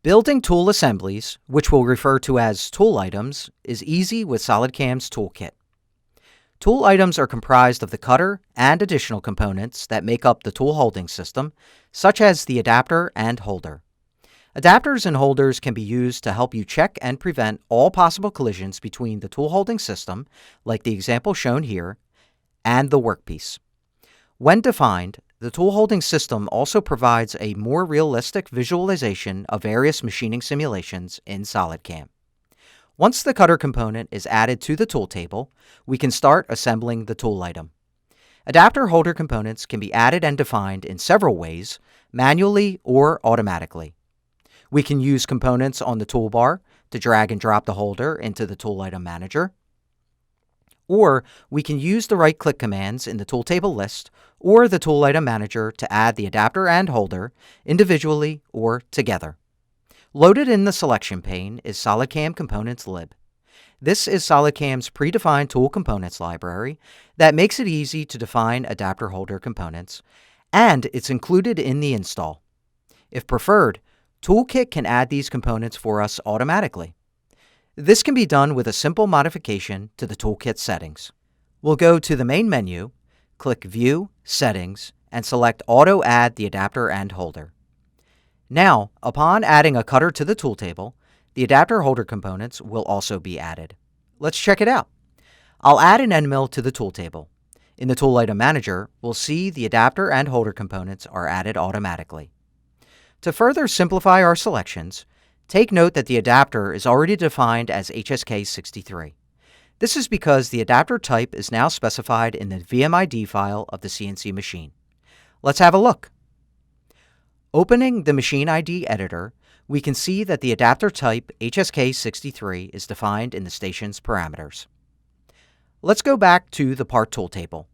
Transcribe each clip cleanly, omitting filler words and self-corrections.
Building tool assemblies, which we'll refer to as tool items, is easy with SolidCAM's toolkit. Tool items are comprised of the cutter and additional components that make up the tool holding system, such as the adapter and holder. Adapters and holders can be used to help you check and prevent all possible collisions between the tool holding system, like the example shown here, and the workpiece. When defined, the tool holding system also provides a more realistic visualization of various machining simulations in SolidCAM. Once the cutter component is added to the tool table, we can start assembling the tool item. Adapter holder components can be added and defined in several ways, manually or automatically. We can use components on the toolbar to drag and drop the holder into the tool item manager. Or we can use the right-click commands in the tool table list or the tool item manager to add the adapter and holder individually or together. Loaded in the selection pane is SolidCAM Components lib. This is SolidCAM's predefined tool components library that makes it easy to define adapter holder components, and it's included in the install. If preferred, Toolkit can add these components for us automatically. This can be done with a simple modification to the toolkit settings. We'll go to the main menu, click View, Settings, and select Auto Add the adapter and holder. Now, upon adding a cutter to the tool table, the adapter holder components will also be added. Let's check it out. I'll add an end mill to the tool table. In the Tool Item Manager, we'll see the adapter and holder components are added automatically. To further simplify our selections, take note that the adapter is already defined as HSK63. This is because the adapter type is now specified in the VMID file of the CNC machine. Let's have a look. Opening the Machine ID editor, we can see that the adapter type HSK63 is defined in the station's parameters. Let's go back to the Part Tool table.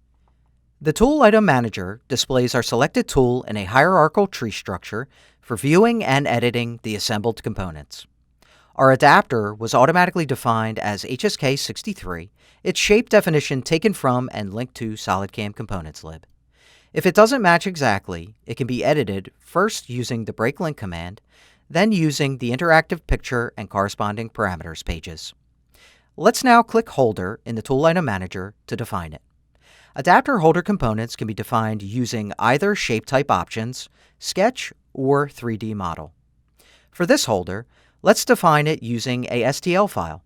The Tool Item Manager displays our selected tool in a hierarchical tree structure for viewing and editing the assembled components. Our adapter was automatically defined as HSK63, its shape definition taken from and linked to SolidCAM Components lib. If it doesn't match exactly, it can be edited first using the break link command, then using the interactive picture and corresponding parameters pages. Let's now click Holder in the Tool Item Manager to define it. Adapter holder components can be defined using either shape type options, sketch, or 3D model. For this holder, let's define it using a STL file.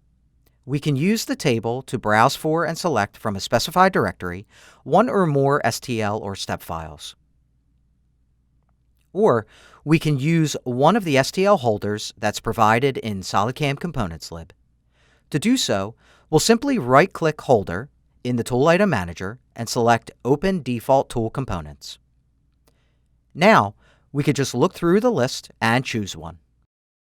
We can use the table to browse for and select from a specified directory one or more STL or step files. Or we can use one of the STL holders that's provided in SolidCAM Components lib. To do so, we'll simply right-click Holder in the Tool Item Manager and select Open Default Tool Components. Now, we could just look through the list and choose one.